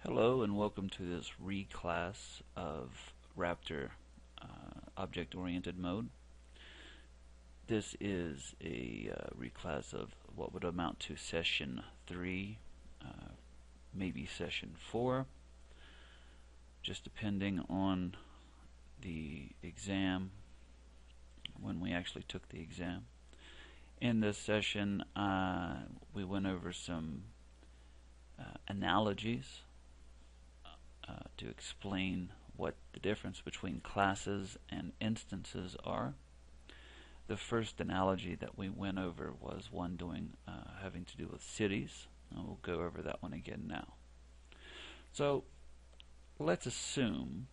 Hello and welcome to this reclass of Raptor object-oriented mode. This is a reclass of what would amount to session 3, maybe session 4, just depending on the exam, when we actually took the exam. In this session, we went over some analogies to explain what the difference between classes and instances are. The first analogy that we went over was one having to do with cities, and we'll go over that one again now. So let's assume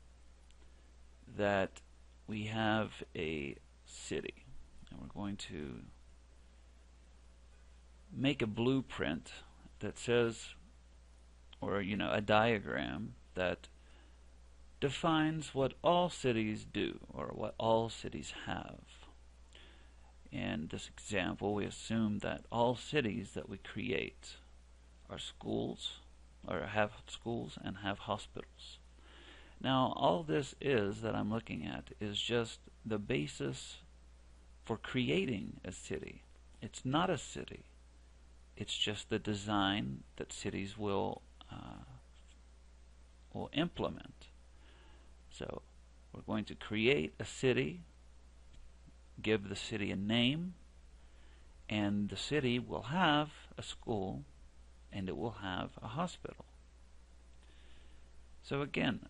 that we have a city, and we're going to make a blueprint that says, or a diagram that defines what all cities do, or what all cities have. In this example, we assume that all cities that we create are schools, or have schools and have hospitals. Now, all this is that I'm looking at is just the basis for creating a city. It's not a city. It's just the design that cities will implement. So we're going to create a city, give the city a name, and the city will have a school and it will have a hospital. So again,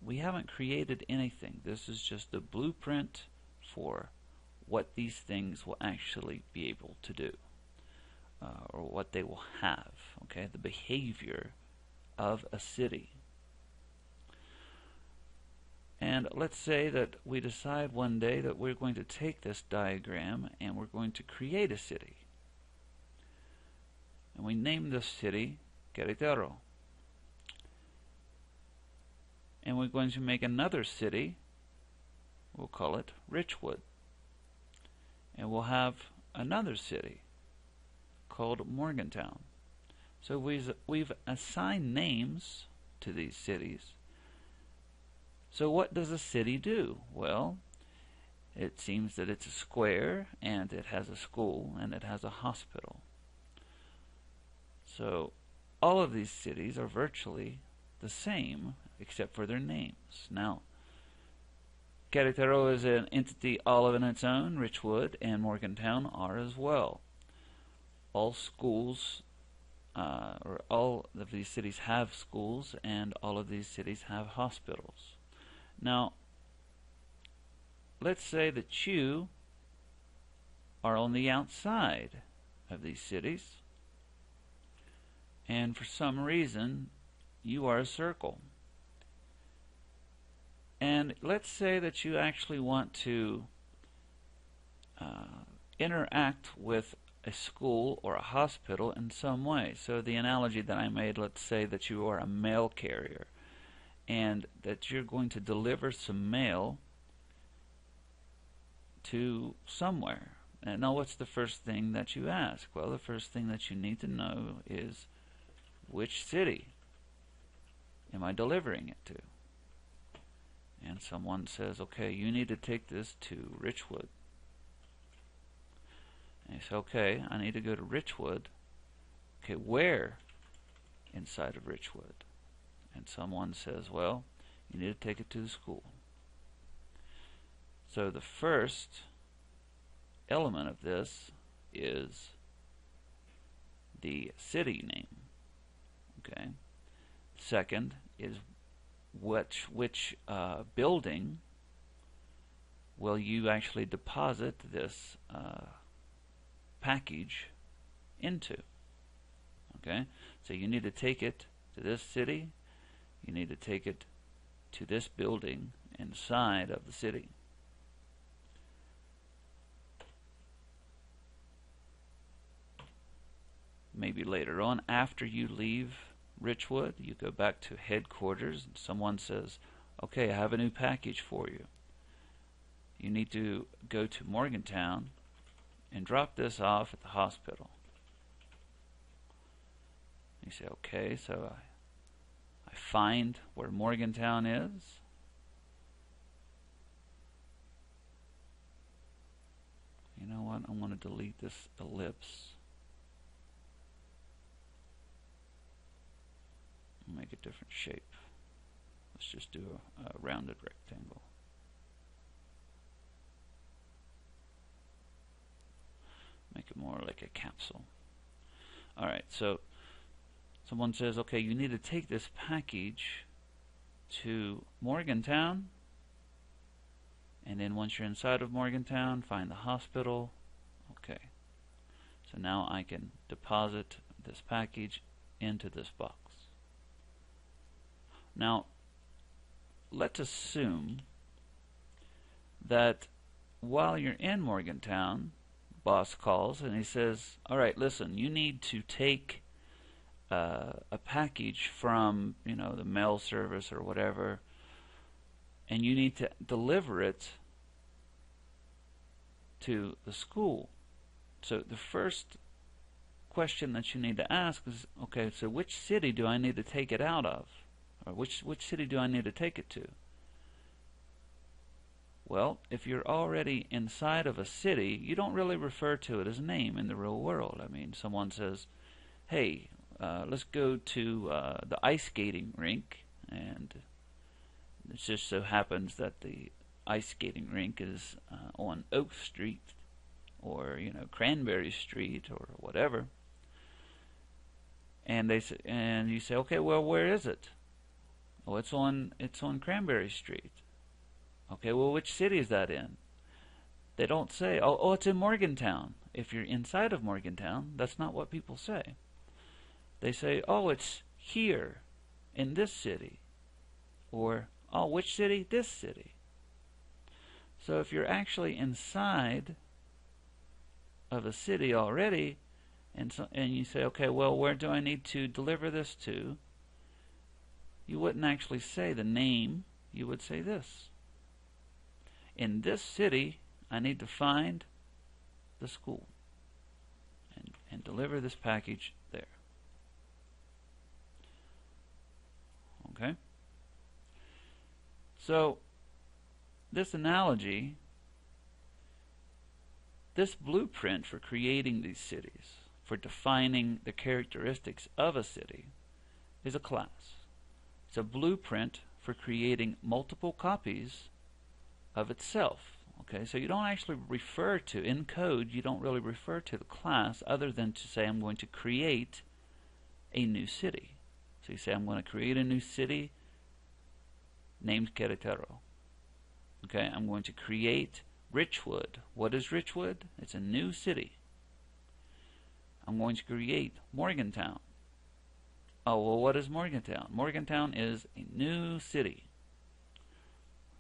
we haven't created anything. This is just a blueprint for what these things will actually be able to do, or what they will have. Okay, the behavior of a city. And let's say that we decide one day that we're going to take this diagram and we're going to create a city. And we name this city Querétaro. And we're going to make another city, we'll call it Richwood. And we'll have another city called Morgantown. So we've assigned names to these cities. So what does a city do? Well, it seems that it's a square, and it has a school, and it has a hospital. So all of these cities are virtually the same, except for their names. Now, Querétaro is an entity all of its own. Richwood and Morgantown are as well. All schools, or all of these cities have schools, and all of these cities have hospitals. Now, let's say that you are on the outside of these cities, and for some reason you are a circle. And let's say that you actually want to interact with a school or a hospital in some way. So the analogy that I made, let's say that you are a mail carrier, and that you're going to deliver some mail to somewhere. And now what's the first thing that you ask? Well, the first thing that you need to know is, which city am I delivering it to? And someone says, okay, you need to take this to Richwood. And you say, okay, I need to go to Richwood. Okay, where inside of Richwood? And someone says, well, you need to take it to the school. So the first element of this is the city name. Okay. Second is which building will you actually deposit this package into. Okay. So you need to take it to this city. You need to take it to this building inside of the city. Maybe later on, after you leave Richwood, you go back to headquarters and someone says, okay, I have a new package for you. You need to go to Morgantown and drop this off at the hospital. You say, okay, so I find where Morgantown is. You know what? I want to delete this ellipse. Make a different shape. Let's just do a rounded rectangle. Make it more like a capsule. Alright, so someone says, okay, you need to take this package to Morgantown, and then once you're inside of Morgantown, find the hospital. Okay, so now I can deposit this package into this box. Now, let's assume that while you're in Morgantown, boss calls and he says, alright, listen, you need to take a package from, the mail service or whatever, and you need to deliver it to the school. So the first question that you need to ask is, okay, so which city do I need to take it out of? Or which city do I need to take it to? Well, if you're already inside of a city, you don't really refer to it as a name in the real world. I mean, someone says, hey, let's go to the ice skating rink, and it just so happens that the ice skating rink is on Oak Street, or Cranberry Street, or whatever. And you say, okay, well, where is it? Oh, it's on Cranberry Street. Okay, well, which city is that in? They don't say, oh, it's in Morgantown. If you're inside of Morgantown, that's not what people say. They say, oh, it's here in this city. Or, oh, which city? This city. So if you're actually inside of a city already, and you say, okay, well, where do I need to deliver this to? You wouldn't actually say the name. You would say this. In this city, I need to find the school and deliver this package there. Okay? So, this analogy, this blueprint for creating these cities, for defining the characteristics of a city, is a class. It's a blueprint for creating multiple copies of itself. Okay, so you don't actually refer to, in code, you don't really refer to the class other than to say, I'm going to create a new city. So you say, I'm going to create a new city named Querétaro. Okay, I'm going to create Richwood. What is Richwood? It's a new city. I'm going to create Morgantown. Oh, well, what is Morgantown? Morgantown is a new city.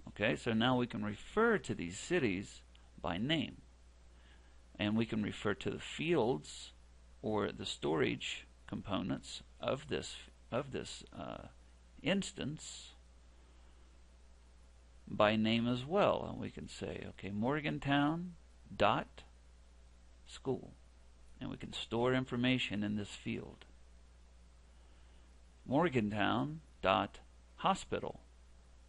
Okay, so now we can refer to these cities by name. And we can refer to the fields or the storage components of this instance by name as well. And we can say, okay, Morgantown dot school. And we can store information in this field. Morgantown dot hospital.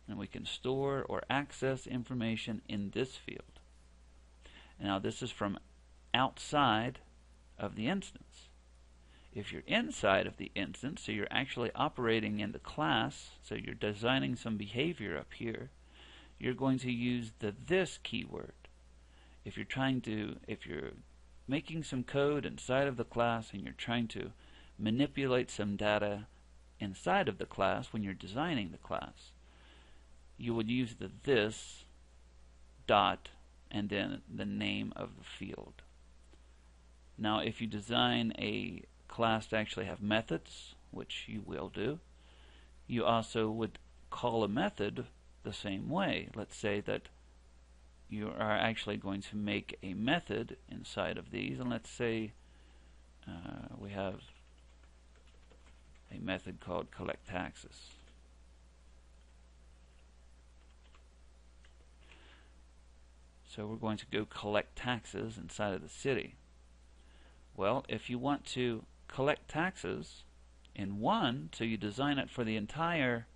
And we can store or access information in this field. Now this is from outside of the instance. If you're inside of the instance, so you're actually operating in the class, so you're designing some behavior up here, you're going to use the this keyword. If you're making some code inside of the class and you're trying to manipulate some data inside of the class when you're designing the class, you would use the this dot and then the name of the field. Now if you design a class to actually have methods, which you will do, you also would call a method the same way. Let's say that you are actually going to make a method inside of these, and let's say we have a method called collect taxes. So we're going to go collect taxes inside of the city. Well, if you want to collect taxes in one, so you design it for the entire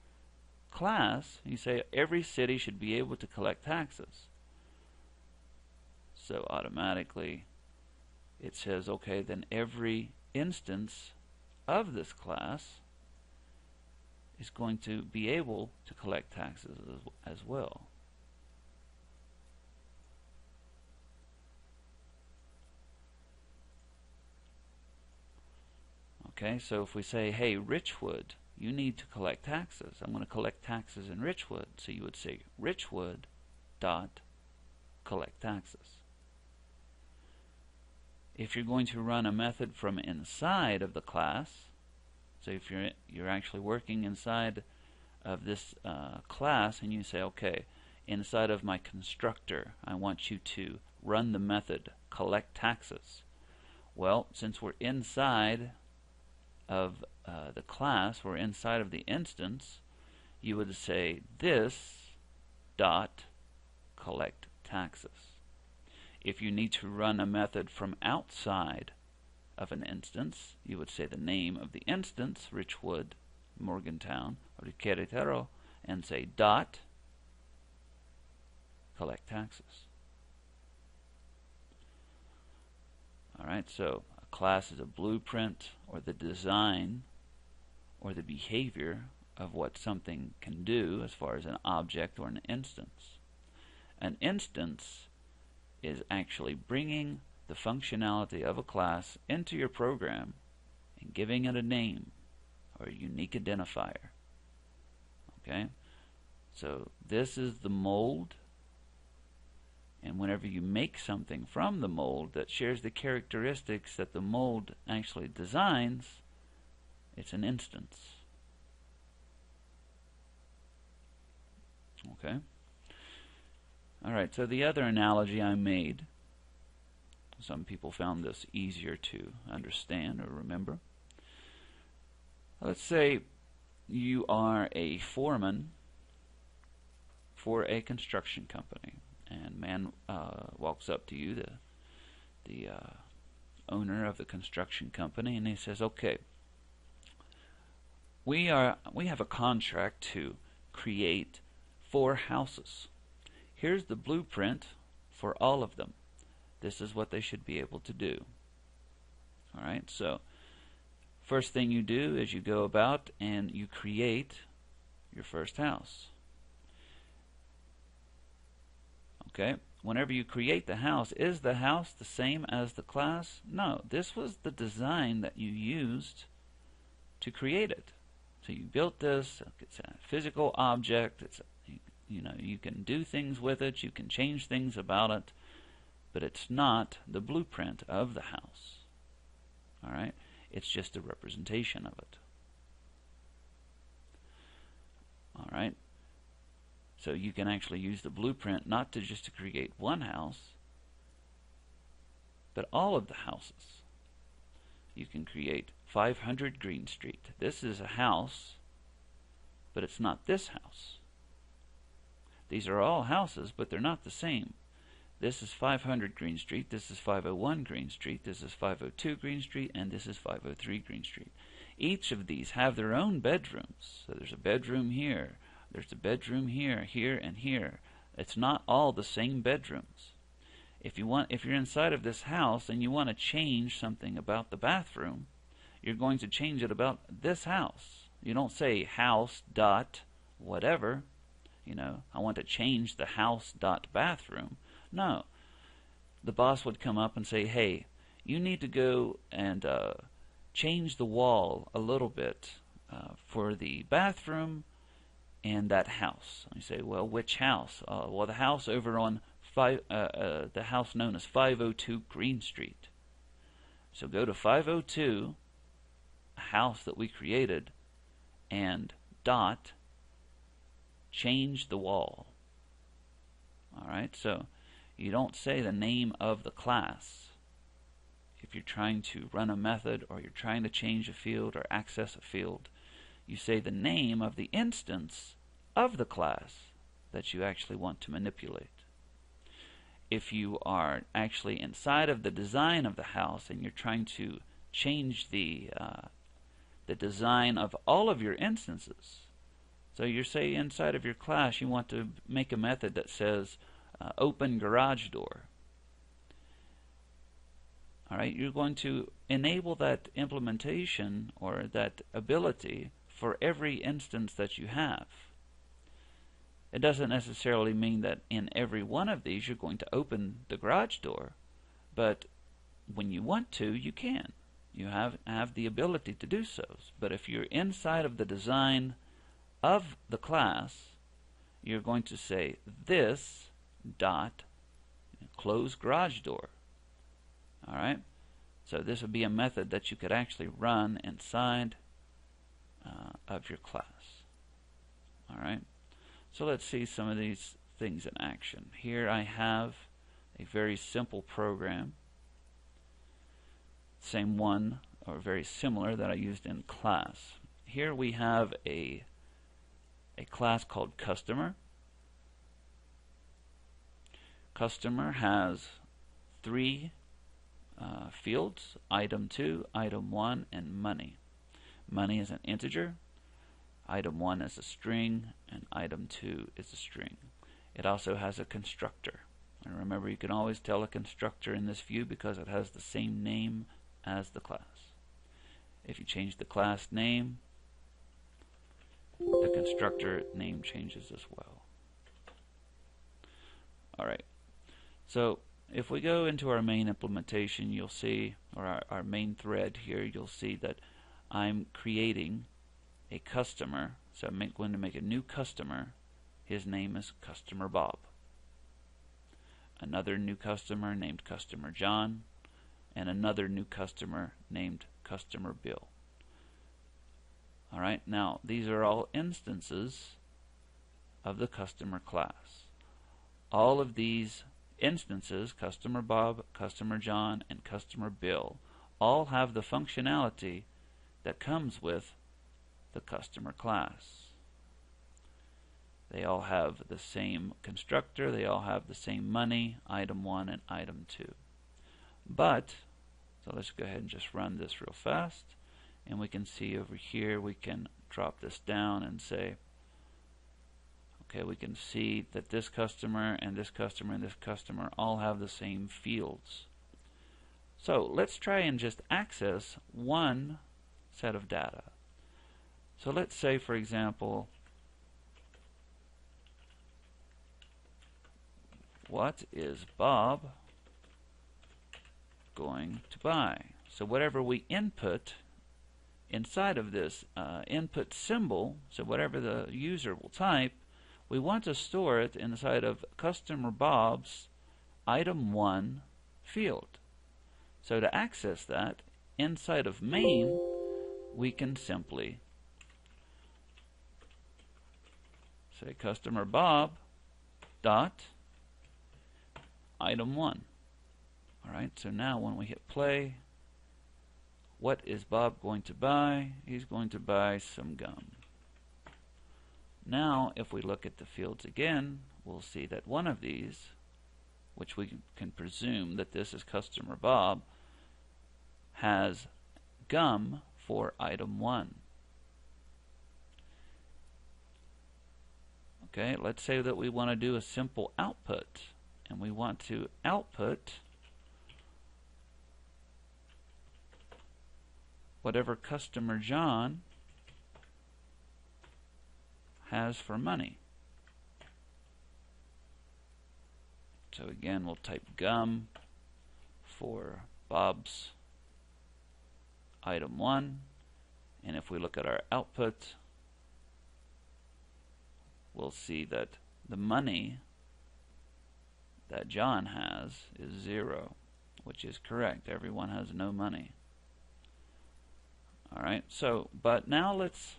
class. You say every city should be able to collect taxes. So automatically it says, okay, then every instance of this class is going to be able to collect taxes as well. Okay, so if we say, hey, Richwood, you need to collect taxes. I'm going to collect taxes in Richwood. So you would say Richwood dot collect taxes. If you're going to run a method from inside of the class, so if you're actually working inside of this class, and you say, okay, inside of my constructor, I want you to run the method collect taxes. Well, since we're inside of the class, we're inside of the instance, you would say this dot collect taxes. If you need to run a method from outside of an instance, you would say the name of the instance, Richwood, Morgantown, or Querétaro, and say dot collect taxes. Alright, so a class is a blueprint or the design or the behavior of what something can do as far as an object or an instance. An instance is actually bringing the functionality of a class into your program and giving it a name or a unique identifier. Okay? So this is the mold, and whenever you make something from the mold that shares the characteristics that the mold actually designs, it's an instance. Okay? Alright, so the other analogy I made, some people found this easier to understand or remember. Let's say you are a foreman for a construction company, and man walks up to you, the owner of the construction company, and he says, okay, we have a contract to create 4 houses. Here's the blueprint for all of them. This is what they should be able to do. Alright, so first thing you do is you go about and you create your first house. Okay, whenever you create the house, is the house the same as the class? No, this was the design that you used to create it. So you built this, it's a physical object, you can do things with it, you can change things about it, but it's not the blueprint of the house. Alright? It's just a representation of it. Alright? So you can actually use the blueprint not just to create one house, but all of the houses. You can create 500 Green Street. This is a house, but it's not this house. These are all houses, but they're not the same. This is 500 Green Street, this is 501 Green Street, this is 502 Green Street, and this is 503 Green Street. Each of these have their own bedrooms. So there's a bedroom here, there's a bedroom here, here, and here. It's not all the same bedrooms. If you're inside of this house and you want to change something about the bathroom, you're going to change it about this house. You don't say house dot whatever. I want to change the house dot bathroom. No. The boss would come up and say, hey, you need to go and change the wall a little bit for the bathroom and that house. And you say, well, which house? Well, the house over on the house known as 502 Green Street. So go to 502, a house that we created, and dot change the wall. Alright, so you don't say the name of the class if you're trying to run a method or you're trying to change a field or access a field. You say the name of the instance of the class that you actually want to manipulate. If you are actually inside of the design of the house and you're trying to change the the design of all of your instances. So you say inside of your class you want to make a method that says open garage door. Alright, you're going to enable that implementation or that ability for every instance that you have. It doesn't necessarily mean that in every one of these you're going to open the garage door, but when you want to, you can. You have the ability to do so. But if you're inside of the design of the class, you're going to say this dot close garage door. Alright? So this would be a method that you could actually run inside of your class. Alright? So let's see some of these things in action. Here I have a very simple program. Same one, or very similar, that I used in class. Here we have a class called Customer. Customer has 3 fields: item 2, item 1, and money. Money is an integer, item 1 is a string, and item 2 is a string. It also has a constructor. And remember, you can always tell a constructor in this view because it has the same name as the class. If you change the class name, the constructor name changes as well. Alright, so if we go into our main implementation, you'll see, or our main thread here, you'll see that I'm creating a customer. So I'm going to make a new customer. His name is Customer Bob. Another new customer named Customer John, and another new customer named Customer Bill. Alright, now these are all instances of the customer class. All of these instances, Customer Bob, Customer John, and Customer Bill, all have the functionality that comes with the customer class. They all have the same constructor, they all have the same money, item 1 and item 2. But, so let's go ahead and just run this real fast, and we can see over here, we can drop this down and say, okay, we can see that this customer and this customer and this customer all have the same fields. So let's try and just access one set of data. So let's say, for example, what is Bob going to buy? So whatever we input inside of this input symbol, so whatever the user will type, we want to store it inside of Customer Bob's item 1 field. So to access that, inside of main, we can simply say Customer Bob dot item 1. Alright, so now when we hit play, what is Bob going to buy? He's going to buy some gum. Now, if we look at the fields again, we'll see that one of these, which we can presume that this is Customer Bob, has gum for item 1. Okay, let's say that we want to do a simple output, and we want to output whatever Customer John has for money. So again, we'll type gum for Bob's item 1, and if we look at our output, we'll see that the money that John has is 0, which is correct. Everyone has no money. Alright, so, but now let's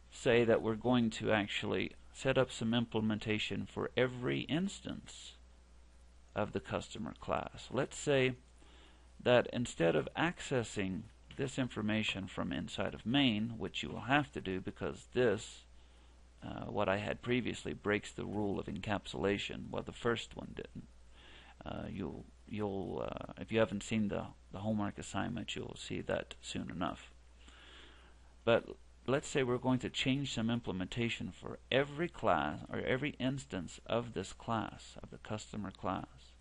say that we're going to actually set up some implementation for every instance of the customer class. Let's say that instead of accessing this information from inside of main, which you will have to do because this, what I had previously, breaks the rule of encapsulation. Well, the first one didn't. If you haven't seen the homework assignment, you'll see that soon enough. But let's say we're going to change some implementation for every class or every instance of this class, of the customer class.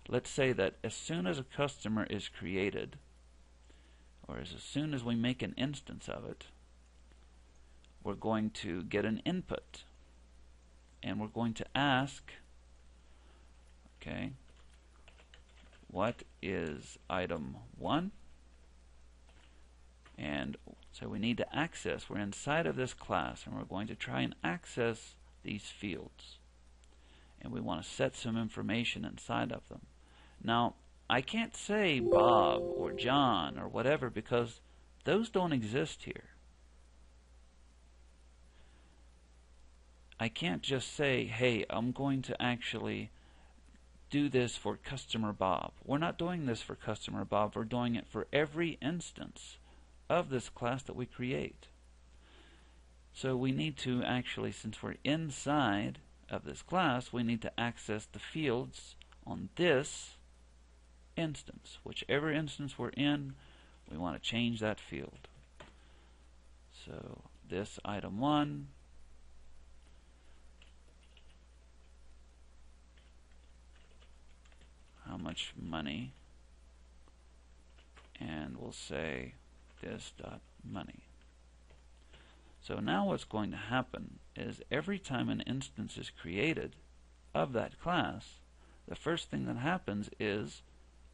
Let's say that as soon as a customer is created, or as soon as we make an instance of it, we're going to get an input. And we're going to ask, okay, what is item 1? And so we need to access, we're inside of this class, and we're going to try and access these fields. And we want to set some information inside of them. Now, I can't say Bob or John or whatever because those don't exist here. I can't just say, hey, I'm going to actually do this for customer Bob. We're not doing this for customer Bob. We're doing it for every instance of this class that we create. So we need to actually, since we're inside of this class, we need to access the fields on this instance. Whichever instance we're in, we want to change that field. So this item 1, how much money, and we'll say this dot money. So now what's going to happen is every time an instance is created of that class, the first thing that happens is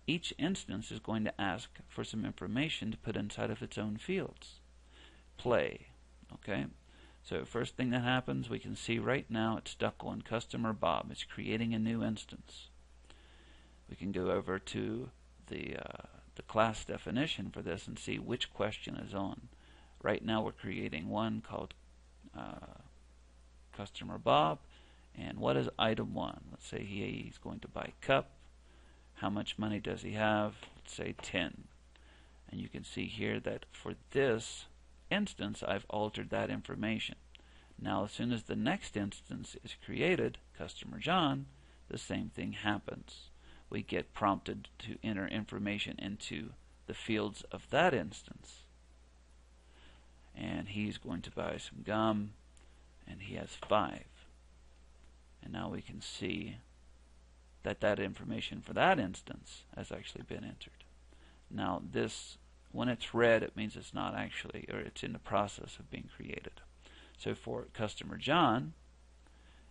each instance is going to ask for some information to put inside of its own fields. Play. Okay? So first thing that happens, we can see right now it's stuck on customer Bob. It's creating a new instance. We can go over to the class definition for this and see which question is on. Right now we're creating one called customer Bob. And what is item 1? Let's say he's going to buy a cup. How much money does he have? Let's say 10. And you can see here that for this instance I've altered that information. Now as soon as the next instance is created, customer John, the same thing happens. We get prompted to enter information into the fields of that instance. And he's going to buy some gum, and he has 5. And now we can see that that information for that instance has actually been entered. Now this, when it's red, it means it's not actually, or it's in the process of being created. So for customer John,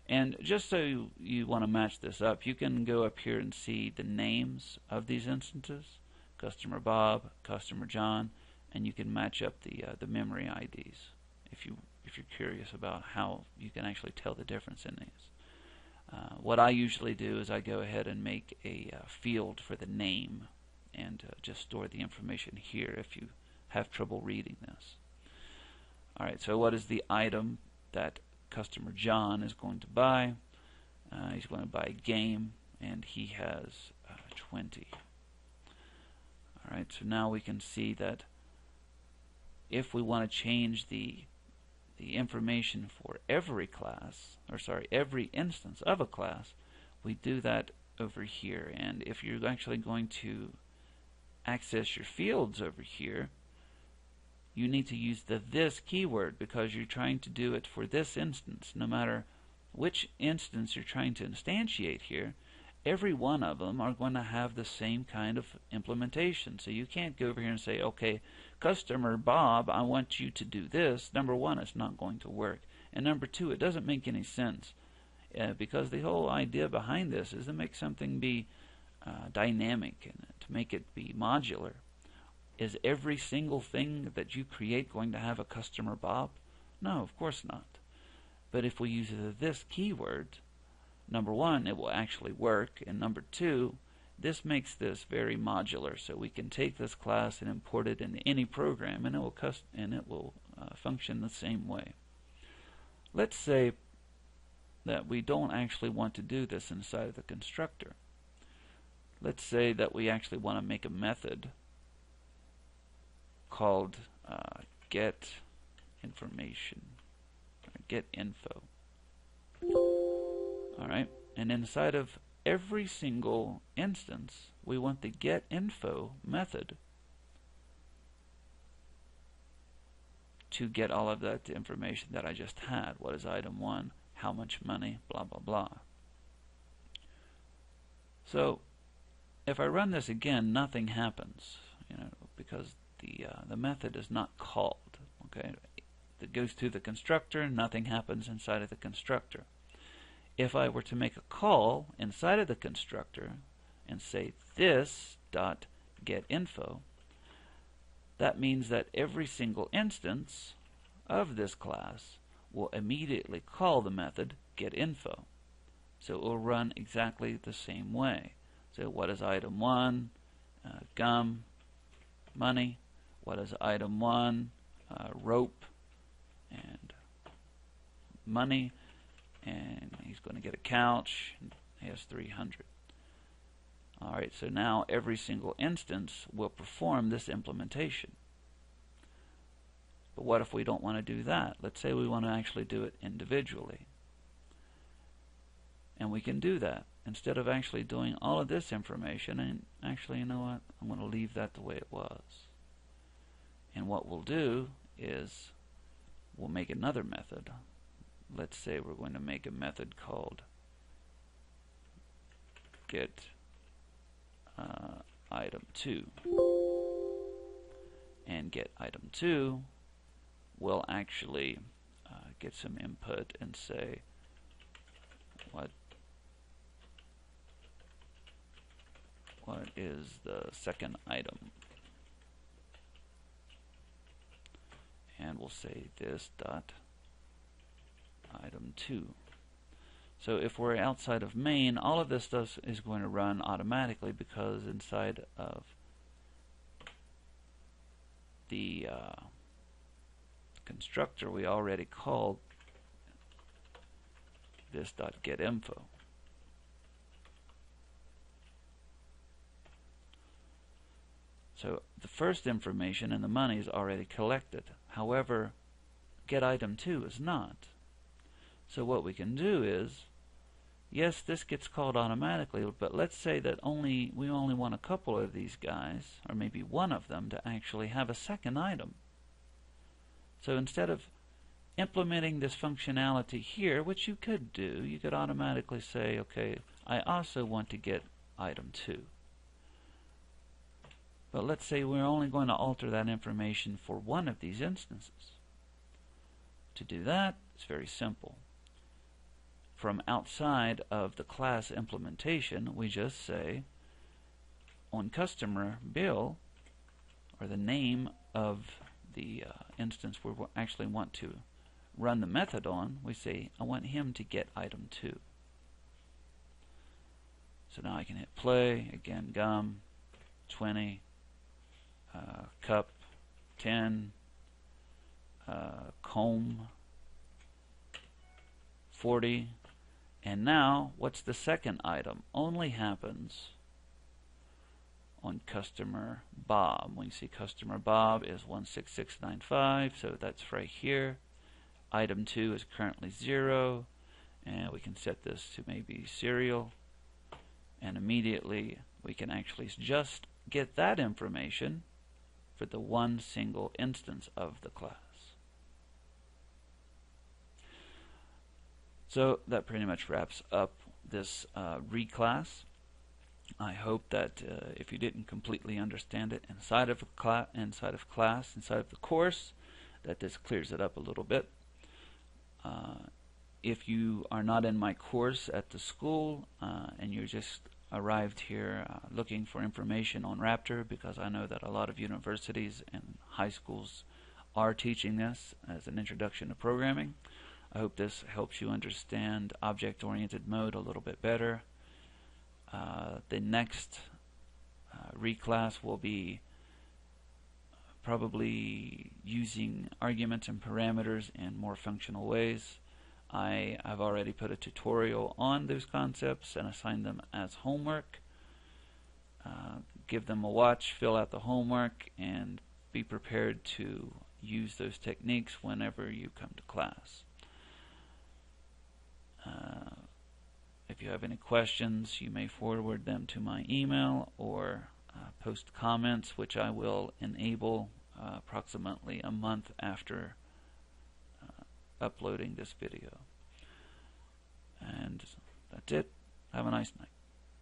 and just so you want to match this up, you can go up here and see the names of these instances, customer Bob, customer John, and you can match up the memory IDs if you're curious about how you can actually tell the difference in these. What I usually do is I go ahead and make a field for the name and just store the information here if you have trouble reading this. Alright, so what is the item that customer John is going to buy? He's going to buy a game, and he has 20. Alright, so now we can see that if we want to change the information for every class, or sorry, every instance of a class, we do that over here. And if you're actually going to access your fields over here, you need to use the this keyword because you're trying to do it for this instance. No matter which instance you're trying to instantiate here, every one of them are going to have the same kind of implementation. So you can't go over here and say, okay, customer Bob, I want you to do this. Number one, it's not going to work. And number two, it doesn't make any sense because the whole idea behind this is to make something be dynamic and to make it be modular. Is every single thing that you create going to have a customer Bob? No, of course not. But if we use this keyword, number one, it will actually work, and number two, this makes this very modular, so we can take this class and import it into any program, and it will function the same way. Let's say that we don't actually want to do this inside of the constructor. Let's say that we actually want to make a method called get information, or get info. Alright, and inside of every single instance, we want the get info method to get all of that information that I just had. What is item 1? How much money? Blah, blah, blah. So if I run this again, nothing happens, because the method is not called. Okay, it goes through the constructor, nothing happens inside of the constructor. If I were to make a call inside of the constructor and say this dot get info, that means that every single instance of this class will immediately call the method get info. So it will run exactly the same way. So what is item 1? Gum, money. What is item 1? Rope and money. And he's going to get a couch. He has 300. Alright, so now every single instance will perform this implementation. But what if we don't want to do that? Let's say we want to actually do it individually. And we can do that. Instead of actually doing all of this information, and actually, you know what? I'm going to leave that the way it was. And what we'll do is we'll make another method. Let's say we're going to make a method called get item 2. And get item 2 will actually get some input and say what is the second item, and we'll say this dot item 2. So if we're outside of main, all of this stuff is going to run automatically, because inside of the constructor we already called this dot get info. So the first information and the money is already collected. However, get item 2 is not. So what we can do is, yes, this gets called automatically, but let's say that we only want a couple of these guys, or maybe one of them, to actually have a second item. So instead of implementing this functionality here, which you could do, you could automatically say, okay, I also want to get item 2. But let's say we're only going to alter that information for one of these instances. To do that, it's very simple. From outside of the class implementation, we just say on customer bill, or the name of the instance we actually want to run the method on, we say I want him to get item 2. So now I can hit play, again gum, 20, cup, 10, comb, 40, and now what's the second item? Only happens on customer Bob. When you see customer Bob is 16695, so that's right here. Item 2 is currently 0, and we can set this to maybe serial, and immediately we can actually just get that information for the one single instance of the class. So that pretty much wraps up this reclass. I hope that if you didn't completely understand it inside of the course, that this clears it up a little bit. If you are not in my course at the school and you just arrived here looking for information on Raptor, because I know that a lot of universities and high schools are teaching this as an introduction to programming, I hope this helps you understand object-oriented mode a little bit better. The next reclass will be probably using arguments and parameters in more functional ways. I've already put a tutorial on those concepts and assigned them as homework. Give them a watch, fill out the homework, and be prepared to use those techniques whenever you come to class. If you have any questions, you may forward them to my email or post comments, which I will enable approximately a month after uploading this video. And that's it. Have a nice night.